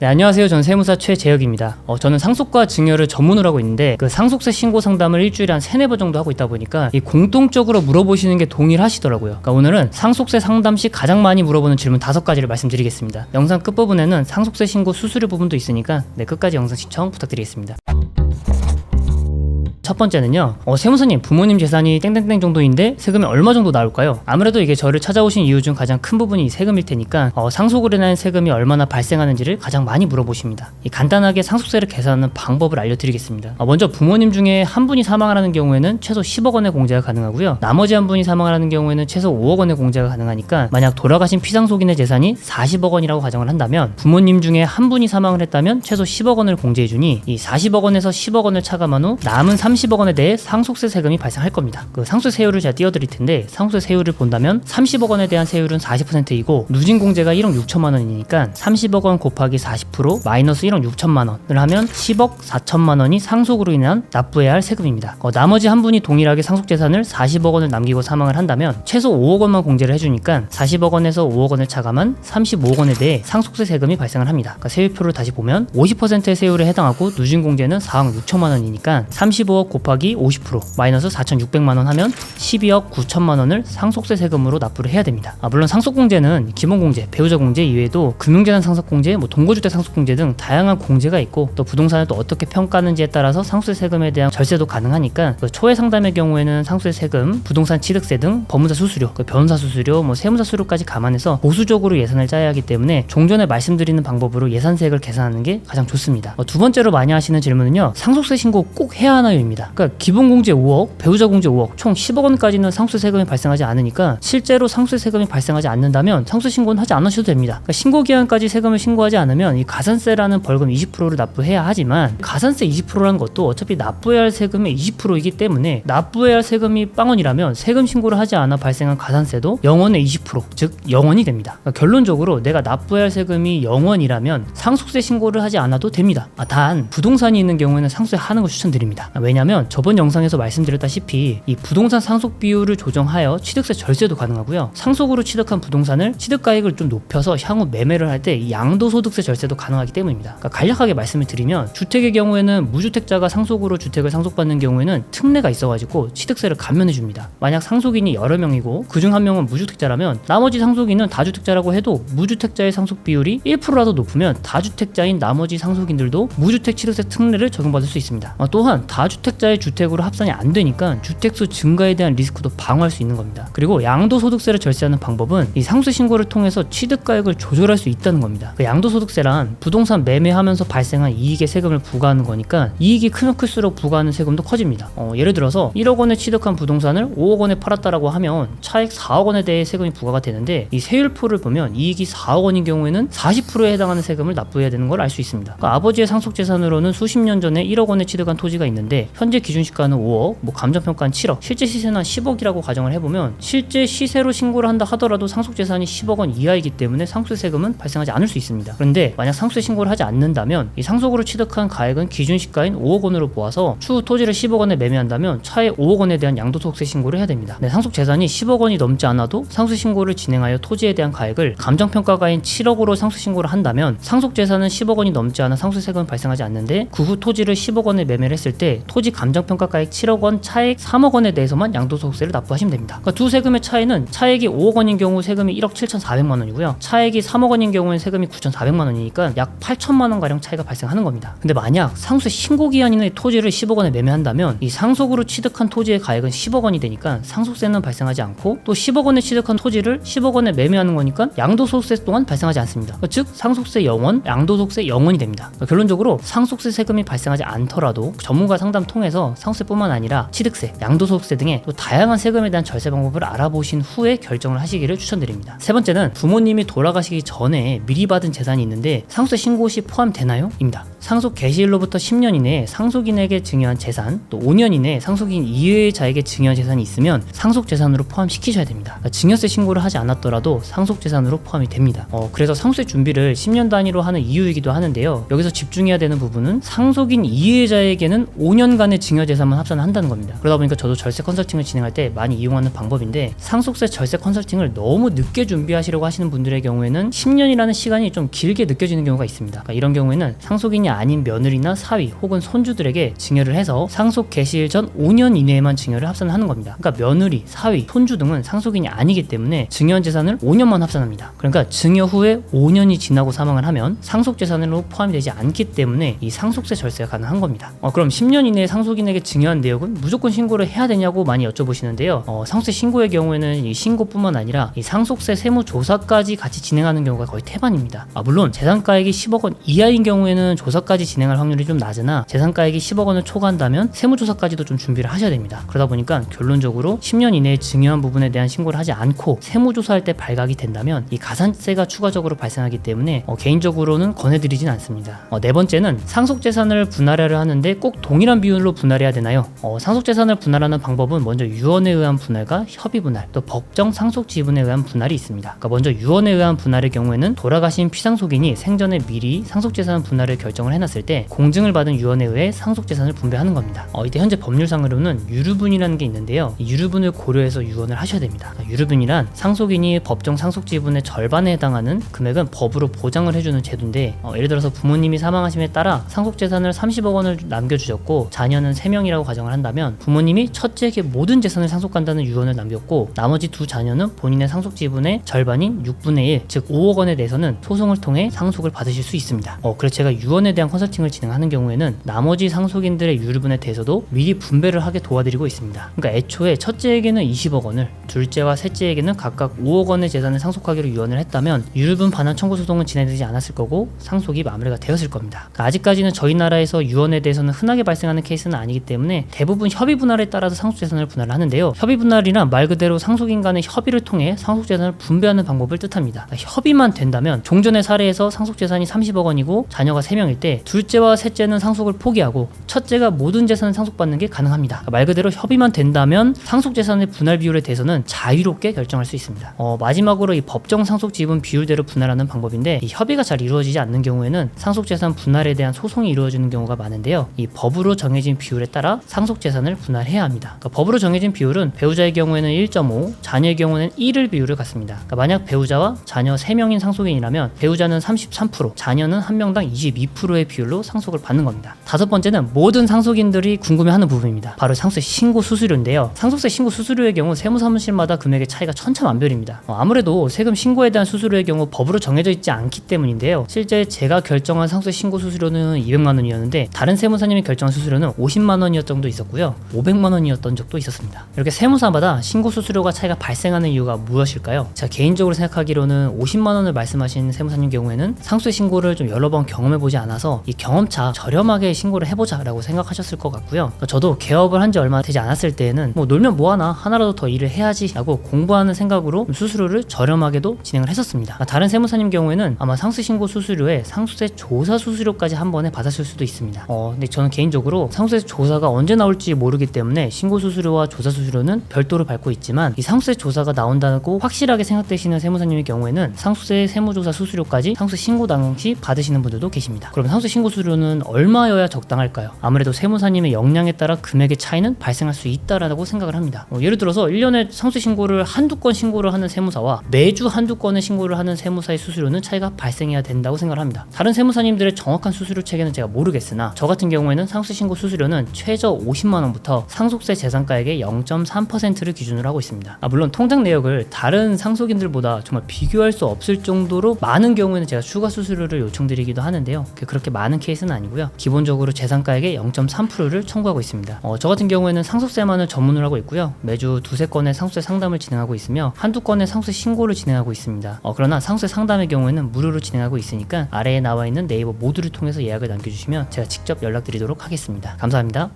네, 안녕하세요. 저는 세무사 최재혁입니다. 저는 상속과 증여를 전문으로 하고 있는데 그 상속세 신고 상담을 일주일에 한 3-4번 정도 하고 있다 보니까 이 공통적으로 물어보시는 게 동일하시더라고요. 그러니까 오늘은 상속세 상담 시 가장 많이 물어보는 질문 5가지를 말씀드리겠습니다. 영상 끝부분에는 상속세 신고 수수료 부분도 있으니까 끝까지 영상 시청 부탁드리겠습니다. 첫 번째는요, 세무사님, 부모님 재산이 땡땡땡 정도인데 세금이 얼마 정도 나올까요? 아무래도 이게 저를 찾아오신 이유 중 가장 큰 부분이 이 세금일 테니까 상속으로 인한 세금이 얼마나 발생하는지를 가장 많이 물어보십니다. 간단하게 상속세를 계산하는 방법을 알려드리겠습니다. 먼저 부모님 중에 한 분이 사망을 하는 경우에는 최소 10억 원의 공제가 가능하고요. 나머지 한 분이 사망을 하는 경우에는 최소 5억 원의 공제가 가능하니까 만약 돌아가신 피상속인의 재산이 40억 원이라고 가정을 한다면 부모님 중에 한 분이 사망을 했다면 최소 10억 원을 공제해주니 이 40억 원에서 10억 원을 차감한 후 남은 30억 원에 대해 상속세 세금이 발생할 겁니다. 그 상속세 세율을 제가 띄워드릴 텐데 상속세 세율을 본다면 30억 원에 대한 세율은 40%이고 누진 공제가 1억 6천만 원이니까 30억 원 곱하기 40% 마이너스 1억 6천만 원을 하면 10억 4천만 원이 상속으로 인한 납부해야 할 세금입니다. 나머지 한 분이 동일하게 상속재산을 40억 원을 남기고 사망을 한다면 최소 5억 원만 공제를 해주니까 40억 원에서 5억 원을 차감한 35억 원에 대해 상속세 세금이 발생을 합니다. 그러니까 세율표를 다시 보면 50%의 세율에 해당하고 누진 공제는 4억 6천만 원이니까 35억 곱하기 50% 마이너스 4,600만 원 하면 12억 9천만 원을 상속세 세금으로 납부를 해야 됩니다. 물론 상속공제는 기본공제, 배우자 공제 이외에도 금융재산 상속공제, 동거주택 상속공제 등 다양한 공제가 있고 또 부동산을 또 어떻게 평가하는지에 따라서 상속세 세금에 대한 절세도 가능하니까 초회 상담의 경우에는 상속세 세금, 부동산 취득세 등 법무사 수수료, 변호사 수수료, 세무사 수수료까지 감안해서 보수적으로 예산을 짜야 하기 때문에 종전에 말씀드리는 방법으로 예산세액을 계산하는 게 가장 좋습니다. 두 번째로 많이 하시는 질문은요, 상속세 신고 꼭 해야 하나요입니다. 그러니까 기본공제 5억, 배우자 공제 5억, 총 10억 원까지는 상속세 세금이 발생하지 않으니까 실제로 상속세 세금이 발생하지 않는다면 상속세 신고는 하지 않으셔도 됩니다. 그러니까 신고 기한까지 세금을 신고하지 않으면 이 가산세라는 벌금 20%를 납부해야 하지만 가산세 20%라는 것도 어차피 납부해야 할 세금의 20%이기 때문에 납부해야 할 세금이 빵원이라면 세금 신고를 하지 않아 발생한 가산세도 0원의 20%, 즉 0원이 됩니다. 그러니까 결론적으로 내가 납부해야 할 세금이 0원이라면 상속세 신고를 하지 않아도 됩니다. 단 부동산이 있는 경우에는 상속세 하는 걸 추천드립니다. 왜냐하면 저번 영상에서 말씀드렸다시피 이 부동산 상속 비율을 조정하여 취득세 절세도 가능하고요. 상속으로 취득한 부동산을 취득가액을 좀 높여서 향후 매매를 할 때 이 양도소득세 절세도 가능하기 때문입니다. 그러니까 간략하게 말씀을 드리면 주택의 경우에는 무주택자가 상속으로 주택을 상속받는 경우에는 특례가 있어가지고 취득세를 감면해 줍니다. 만약 상속인이 여러 명이고 그중 한 명은 무주택자라면 나머지 상속인은 다주택자라고 해도 무주택자의 상속 비율이 1%라도 높으면 다주택자인 나머지 상속인들도 무주택 취득세 특례를 적용받을 수 있습니다. 또한 다주택자의 주택으로 합산이 안 되니까 주택수 증가에 대한 리스크도 방어할 수 있는 겁니다. 그리고 양도소득세를 절세하는 방법은 이 상속세 신고를 통해서 취득가액을 조절할 수 있다는 겁니다. 그 양도소득세란 부동산 매매하면서 발생한 이익의 세금을 부과하는 거니까 이익이 크면 클수록 부과하는 세금도 커집니다. 예를 들어서 1억 원에 취득한 부동산을 5억 원에 팔았다라고 하면 차액 4억 원에 대해 세금이 부과가 되는데 이 세율표를 보면 이익이 4억 원인 경우에는 40%에 해당하는 세금을 납부해야 되는 걸 알 수 있습니다. 그러니까 아버지의 상속재산으로는 수십 년 전에 1억 원에 취득한 토지가 있는데 현재 기준 시가는 5억, 감정평가는 7억, 실제 시세는 10억이라고 가정을 해보면 실제 시세로 신고를 한다 하더라도 상속재산이 10억 원 이하이기 때문에 상속세 세금은 발생하지 않을 수 있습니다. 그런데 만약 상속세 신고를 하지 않는다면 이 상속으로 취득한 가액은 기준 시가인 5억 원으로 보아서 추후 토지를 10억 원에 매매한다면 차액 5억 원에 대한 양도소득세 신고를 해야 됩니다. 상속재산이 10억 원이 넘지 않아도 상속세 신고를 진행하여 토지에 대한 가액을 감정평가가인 7억으로 상속세 신고를 한다면 상속재산은 10억 원이 넘지 않아 상속세 세금은 발생하지 않는데 그 후 토지를 10억 원에 매매를 했을 때 토지 감정평가가액 7억 원, 차액 3억 원에 대해서만 양도소득세를 납부하시면 됩니다. 그러니까 두 세금의 차이는 차액이 5억 원인 경우 세금이 1억 7,400만 원이고요. 차액이 3억 원인 경우는 세금이 9,400만 원이니까 약 8천만 원 가량 차이가 발생하는 겁니다. 근데 만약 상속세 신고 기한 이내의 토지를 10억 원에 매매한다면 이 상속으로 취득한 토지의 가액은 10억 원이 되니까 상속세는 발생하지 않고 또 10억 원에 취득한 토지를 10억 원에 매매하는 거니까 양도소득세 또한 발생하지 않습니다. 즉 상속세 0원, 양도소득세 0원이 됩니다. 결론적으로 상속세 세금이 발생하지 않더라도 전문가 상담 통해서 상속세뿐만 아니라 취득세, 양도소득세 등의 또 다양한 세금에 대한 절세 방법을 알아보신 후에 결정을 하시기를 추천드립니다. 세 번째는 부모님이 돌아가시기 전에 미리 받은 재산이 있는데 상속세 신고 시 포함되나요? 입니다. 상속 개시일로부터 10년 이내에 상속인에게 증여한 재산, 또 5년 이내에 상속인 이외의 자에게 증여한 재산이 있으면 상속재산으로 포함시키셔야 됩니다. 그러니까 증여세 신고를 하지 않았더라도 상속재산으로 포함이 됩니다. 그래서 상속세 준비를 10년 단위로 하는 이유이기도 하는데요. 여기서 집중해야 되는 부분은 상속인 이외의 자에게는 5년간의 증여재산만 합산한다는 겁니다. 그러다 보니까 저도 절세 컨설팅을 진행할 때 많이 이용하는 방법인데, 상속세 절세 컨설팅을 너무 늦게 준비하시려고 하시는 분들의 경우에는 10년이라는 시간이 좀 길게 느껴지는 경우가 있습니다. 그러니까 이런 경우에는 상속인이 아닌 며느리나 사위 혹은 손주들에게 증여를 해서 상속 개시일 전 5년 이내에만 증여를 합산하는 겁니다. 그러니까 며느리, 사위, 손주 등은 상속인이 아니기 때문에 증여한 재산을 5년만 합산합니다. 그러니까 증여 후에 5년이 지나고 사망을 하면 상속재산으로 포함이 되지 않기 때문에 이 상속세 절세가 가능한 겁니다. 그럼 10년 이내에 상속인에게 증여한 내역은 무조건 신고를 해야 되냐고 많이 여쭤보시는데요. 상속세 신고의 경우에는 이 신고뿐만 아니라 이 상속세 세무조사까지 같이 진행하는 경우가 거의 태반입니다. 물론 재산가액이 10억 원 이하인 경우에는 조사까지 진행할 확률이 좀 낮으나 재산가액이 10억 원을 초과한다면 세무조사까지도 좀 준비를 하셔야 됩니다. 그러다 보니까 결론적으로 10년 이내에 증여한 부분에 대한 신고를 하지 않고 세무조사할 때 발각이 된다면 이 가산세가 추가적으로 발생하기 때문에 개인적으로는 권해드리진 않습니다. 네 번째는 상속재산을 분할하려 하는데 꼭 동일한 비율로 분할해야 되나요? 상속재산을 분할하는 방법은 먼저 유언에 의한 분할과 협의분할, 또 법정 상속지분에 의한 분할이 있습니다. 그러니까 먼저 유언에 의한 분할의 경우에는 돌아가신 피상속인이 생전에 미리 상속재산 분할을 결정을 해놨을 때 공증을 받은 유언에 의해 상속재산을 분배하는 겁니다. 이때 현재 법률상으로는 유류분이라는 게 있는데요. 이 유류분을 고려해서 유언을 하셔야 됩니다. 그러니까 유류분이란 상속인이 법정 상속지분의 절반에 해당하는 금액은 법으로 보장을 해주는 제도인데, 예를 들어서 부모님이 사망하심에 따라 상속재산을 30억 원을 남겨주셨고 자녀는 3명이라고 가정을 한다면 부모님이 첫째에게 모든 재산을 상속한다는 유언을 남겼고 나머지 두 자녀는 본인의 상속지분의 절반인 6분의 1, 즉 5억 원에 대해서는 소송을 통해 상속을 받으실 수 있습니다. 그래서 제가 유언에 대한 컨설팅을 진행하는 경우에는 나머지 상속인들의 유류분에 대해서도 미리 분배를 하게 도와드리고 있습니다. 그러니까 애초에 첫째에게는 20억 원을, 둘째와 셋째에게는 각각 5억 원의 재산을 상속하기로 유언을 했다면 유류분 반환 청구 소송은 진행되지 않았을 거고 상속이 마무리가 되었을 겁니다. 그러니까 아직까지는 저희 나라에서 유언에 대해서는 흔하게 발생하는 케이스는 아니기 때문에 대부분 협의 분할에 따라서 상속재산을 분할을 하는데요. 협의 분할이란 말 그대로 상속인 간의 협의를 통해 상속재산을 분배하는 방법을 뜻합니다. 그러니까 협의만 된다면 종전의 사례에서 상속재산이 30억 원이고 자녀가 3명일 때 둘째와 셋째는 상속을 포기하고 첫째가 모든 재산을 상속받는 게 가능합니다. 그러니까 말 그대로 협의만 된다면 상속재산의 분할 비율에 대해서는 자유롭게 결정할 수 있습니다. 마지막으로 이 법정 상속 지분 비율대로 분할하는 방법인데, 이 협의가 잘 이루어지지 않는 경우에는 상속재산 분할에 대한 소송이 이루어지는 경우가 많은데요. 이 법으로 정해진 비율에 따라 상속재산을 분할해야 합니다. 그러니까 법으로 정해진 비율은 배우자의 경우에는 1.5, 자녀의 경우에는 1을 비율을 갖습니다. 그러니까 만약 배우자와 자녀 3명인 상속인이라면 배우자는 33%, 자녀는 한 명당 22%의 비율로 상속을 받는 겁니다. 다섯 번째는 모든 상속인들이 궁금해하는 부분입니다. 바로 상속세 신고 수수료인데요. 상속세 신고 수수료의 경우 세무사무실마다 금액의 차이가 천차만별입니다. 아무래도 세금 신고에 대한 수수료의 경우 법으로 정해져 있지 않기 때문인데요. 실제 제가 결정한 상속세 신고 수수료는 200만 원이었는데 다른 세무사님이 결정한 수수료는 50만 원이었던 정도 있었고요. 500만 원이었던 적도 있었습니다. 이렇게 세무사마다 신고 수수료가 차이가 발생하는 이유가 무엇일까요? 제가 개인적으로 생각하기로는 50만 원을 말씀하신 세무사님 경우에는 상속세 신고를 좀 여러 번 경험해보지 않아서 이 경험차 저렴하게 신고를 해보자라고 생각하셨을 것 같고요. 저도 개업을 한 지 얼마 되지 않았을 때에는 놀면 뭐하나 하나라도 더 일을 해야지 라고 공부하는 생각으로 수수료를 저렴하게도 진행을 했었습니다. 다른 세무사님 경우에는 아마 상속세 신고 수수료에 상속세 조사 수수료까지 한 번에 받았을 수도 있습니다. 근데 저는 개인적으로 상속세 조사가 언제 나올지 모르기 때문에 신고 수수료와 조사 수수료는 별도로 받고 있지만, 이 상속세 조사가 나온다고 확실하게 생각되시는 세무사님의 경우에는 상속세 세무조사 수수료까지 상속세 신고 당시 받으시는 분들도 계십니다. 그러면 상속세 신고 수수료는 얼마여야 적당할까요? 아무래도 세무사님의 역량에 따라 금액의 차이는 발생할 수 있다라고 생각을 합니다. 예를 들어서 1년에 상속세 신고를 한두 건 신고를 하는 세무사와 매주 한두 건의 신고를 하는 세무사의 수수료는 차이가 발생해야 된다고 생각을 합니다. 다른 세무사님들의 정확한 수수료 체계는 제가 모르겠으나 저 같은 경우에는 상속세 신고 수수료는 최저 50만 원부터 상속세 재산가액의 0.3%를 기준으로 하고 있습니다. 물론 통장 내역을 다른 상속인들보다 정말 비교할 수 없을 정도로 많은 경우에는 제가 추가 수수료를 요청드리기도 하는데요. 그렇게 많은 케이스는 아니고요. 기본적으로 재산가액의 0.3%를 청구하고 있습니다. 저 같은 경우에는 상속세만을 전문으로 하고 있고요. 매주 두세 건의 상속세 상담을 진행하고 있으며 한두 건의 상속세 신고를 진행하고 있습니다. 그러나 상속세 상담의 경우에는 무료로 진행하고 있으니까 아래에 나와 있는 네이버 모두를 통해서 예약을 남겨주시면 제가 직접 연락드리도록 하겠습니다. 감사합니다.